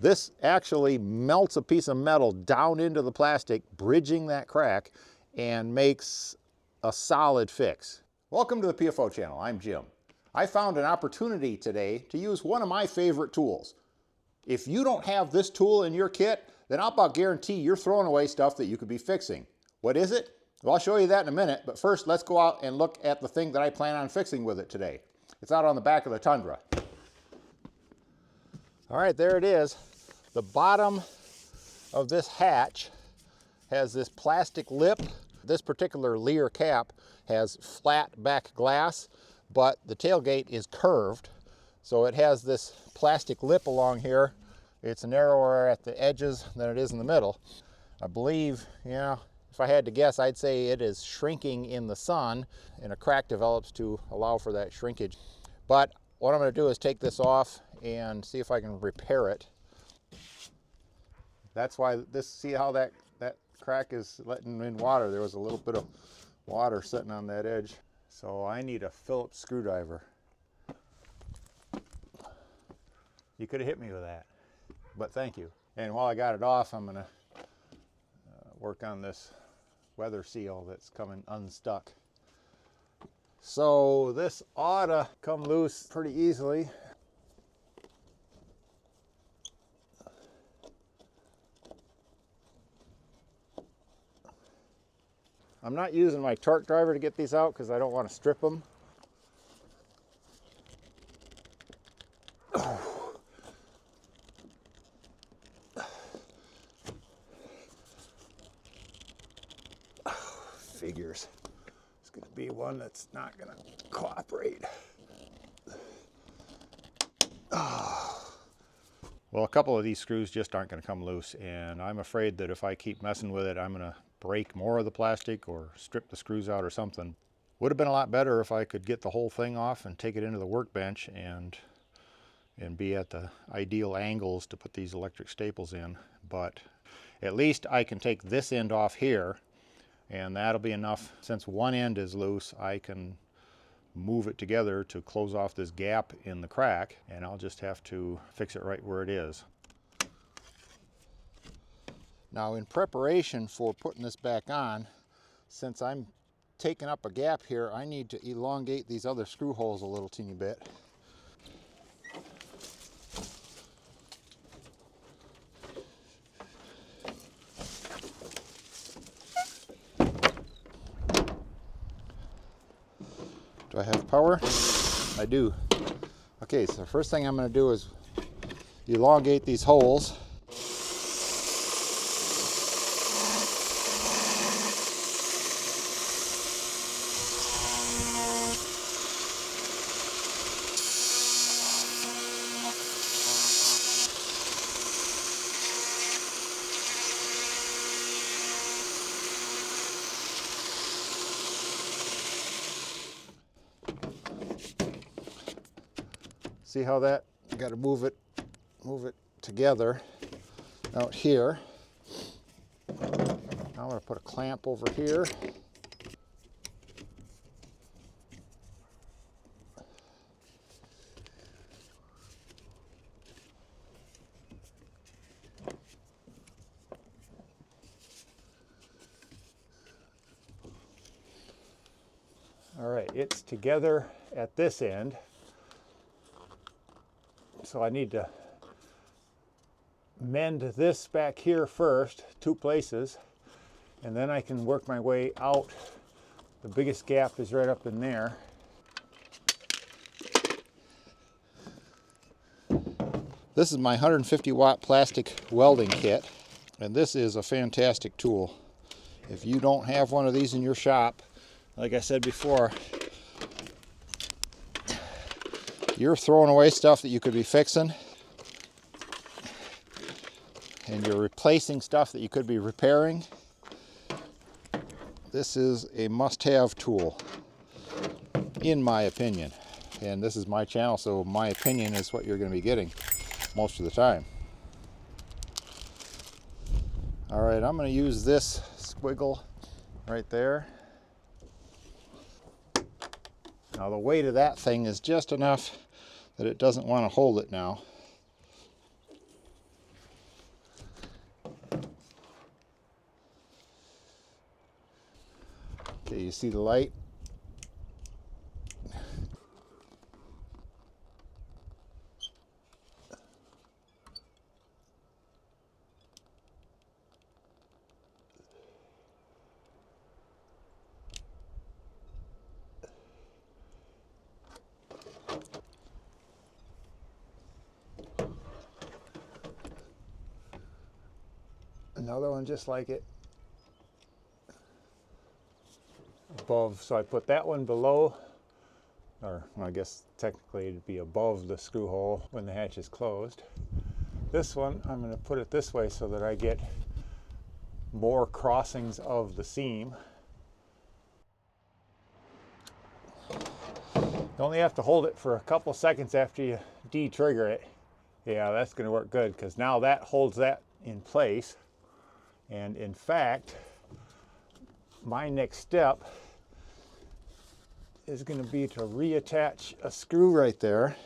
This actually melts a piece of metal down into the plastic, bridging that crack, and makes a solid fix. Welcome to the PFO channel. I'm Jim. I found an opportunity today to use one of my favorite tools. If you don't have this tool in your kit, then I'll about guarantee you're throwing away stuff that you could be fixing. What is it? Well, I'll show you that in a minute, but first let's go out and look at the thing that I plan on fixing with it today. It's out on the back of the Tundra. All right, there it is. The bottom of this hatch has this plastic lip. This particular Leer cap has flat back glass, but the tailgate is curved. So it has this plastic lip along here. It's narrower at the edges than it is in the middle. I believe, if I had to guess, I'd say it is shrinking in the sun, and a crack develops to allow for that shrinkage. But what I'm going to do is take this off and see if I can repair it. That's why this, see how that crack is letting in water. There was a little bit of water sitting on that edge. So I need a Phillips screwdriver. You could have hit me with that, but thank you. And while I got it off, I'm gonna work on this weather seal that's coming unstuck. So this ought to come loose pretty easily. I'm not using my torque driver to get these out because I don't want to strip them. Figures. It's going to be one that's not going to cooperate. Well, a couple of these screws just aren't going to come loose, and I'm afraid that if I keep messing with it, I'm going to break more of the plastic or strip the screws out or something. Would have been a lot better if I could get the whole thing off and take it into the workbench and be at the ideal angles to put these electric staples in. But at least I can take this end off here, and that'll be enough. Since one end is loose, I can move it together to close off this gap in the crack, and I'll just have to fix it right where it is. Now, in preparation for putting this back on, since I'm taking up a gap here, I need to elongate these other screw holes a little teeny bit. Do I have power? I do. Okay, so the first thing I'm going to do is elongate these holes. See how that, I got to move it together out here. Now I'm going to put a clamp over here. All right, it's together at this end. So I need to mend this back here first, 2 places, and then I can work my way out. The biggest gap is right up in there. This is my 150 watt plastic welding kit, and this is a fantastic tool. If you don't have one of these in your shop, like I said before, you're throwing away stuff that you could be fixing, and you're replacing stuff that you could be repairing. This is a must-have tool, in my opinion. And this is my channel, so my opinion is what you're going to be getting most of the time. All right, I'm going to use this squiggle right there. Now the weight of that thing is just enough that it doesn't want to hold it now. Okay, you see the light? Another one just like it. Above, so I put that one below, or I guess technically it'd be above the screw hole when the hatch is closed. This one, I'm going to put it this way so that I get more crossings of the seam. You only have to hold it for a couple seconds after you de-trigger it. Yeah, that's going to work good because now that holds that in place. And in fact, my next step is going to be to reattach a screw right there.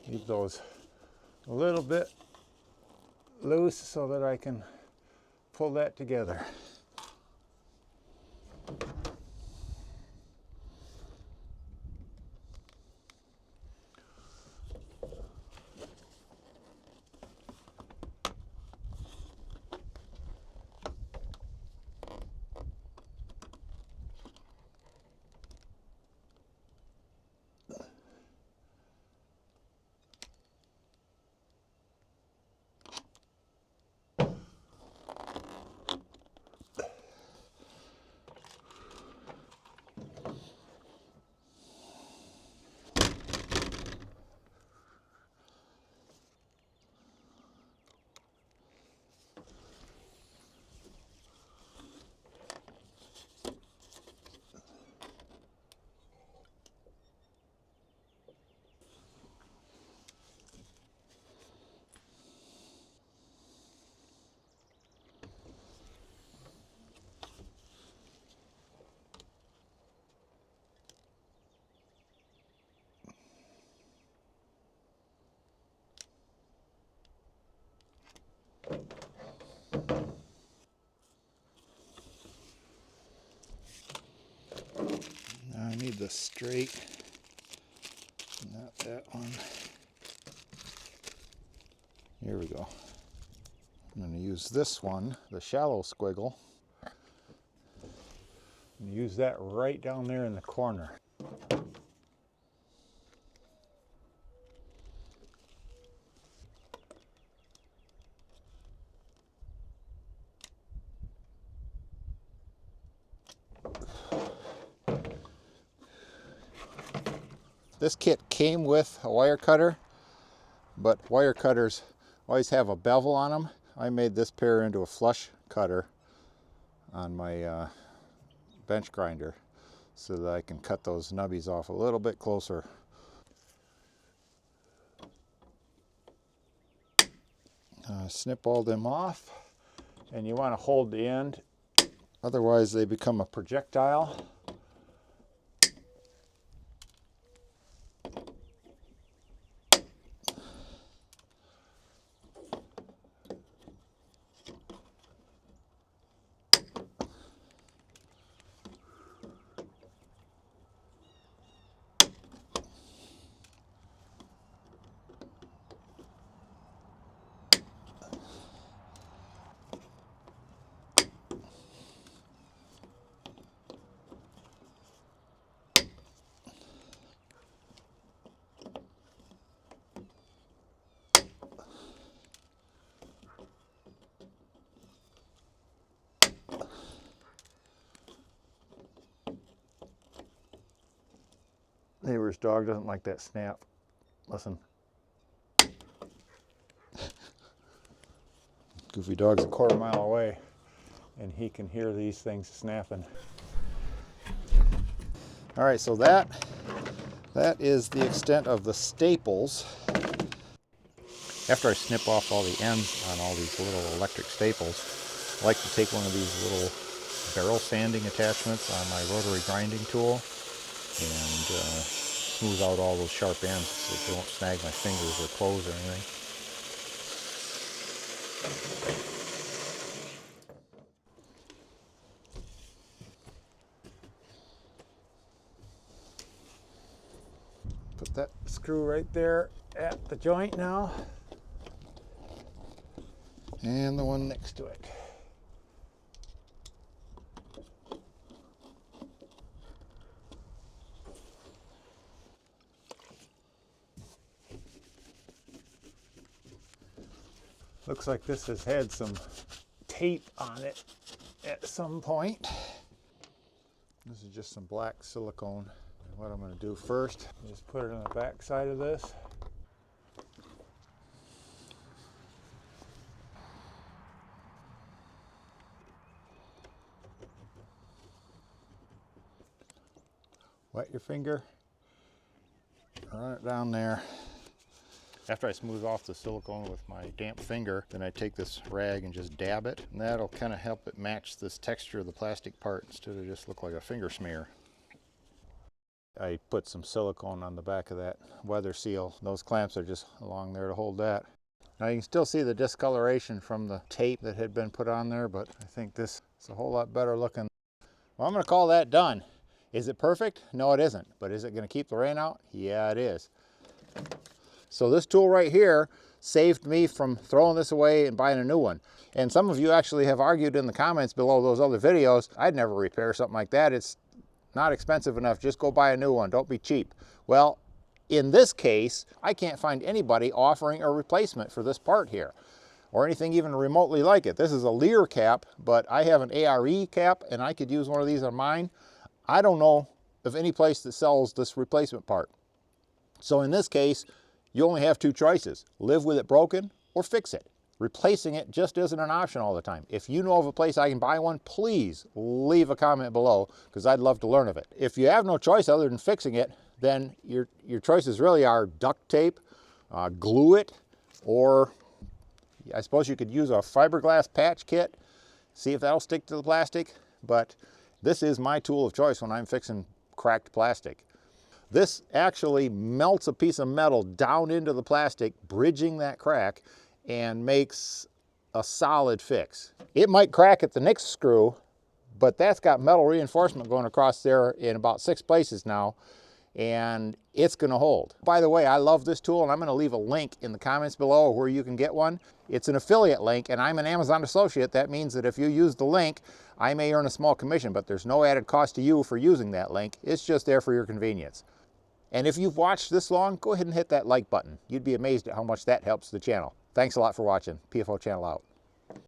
Leave those a little bit loose so that I can pull that together. Now I need the straight, not that one. Here we go. I'm going to use this one, the shallow squiggle, and use that right down there in the corner. This kit came with a wire cutter, but wire cutters always have a bevel on them. I made this pair into a flush cutter on my bench grinder so that I can cut those nubbies off a little bit closer. Snip all them off, and you want to hold the end, otherwise they become a projectile. Neighbor's dog doesn't like that snap. Listen. Goofy dog's a quarter mile away, and he can hear these things snapping. All right, so that is the extent of the staples. After I snip off all the ends on all these little electric staples, I like to take one of these little barrel sanding attachments on my rotary grinding tool and smooth out all those sharp ends so they won't snag my fingers or clothes or anything. Put that screw right there at the joint now. And the one next to it. Looks like this has had some tape on it at some point. This is just some black silicone. And what I'm going to do first is put it on the back side of this. Wet your finger, run it down there. After I smooth off the silicone with my damp finger, then I take this rag and just dab it, and that'll kind of help it match this texture of the plastic part instead of just look like a finger smear. I put some silicone on the back of that weather seal. Those clamps are just along there to hold that. Now you can still see the discoloration from the tape that had been put on there, but I think this is a whole lot better looking. Well, I'm going to call that done. Is it perfect? No, it isn't. But is it going to keep the rain out? Yeah, it is. So this tool right here saved me from throwing this away and buying a new one. And some of you actually have argued in the comments below those other videos, I'd never repair something like that. It's not expensive enough. Just go buy a new one. Don't be cheap. Well, in this case, I can't find anybody offering a replacement for this part here, or anything even remotely like it. This is a Leer cap, but I have an ARE cap, and I could use one of these on mine. I don't know of any place that sells this replacement part. So in this case, you only have two choices: live with it broken or fix it. Replacing it just isn't an option all the time. If you know of a place I can buy one, please leave a comment below, because I'd love to learn of it. If you have no choice other than fixing it, then your choices really are duct tape, glue it, or I suppose you could use a fiberglass patch kit, see if that'll stick to the plastic. But this is my tool of choice when I'm fixing cracked plastic. This actually melts a piece of metal down into the plastic, bridging that crack, and makes a solid fix. It might crack at the next screw, but that's got metal reinforcement going across there in about 6 places now, and it's going to hold. By the way, I love this tool, and I'm going to leave a link in the comments below where you can get one. It's an affiliate link, and I'm an Amazon associate. That means that if you use the link, I may earn a small commission, but there's no added cost to you for using that link. It's just there for your convenience. And if you've watched this long, go ahead and hit that like button. You'd be amazed at how much that helps the channel. Thanks a lot for watching. PFO Channel out.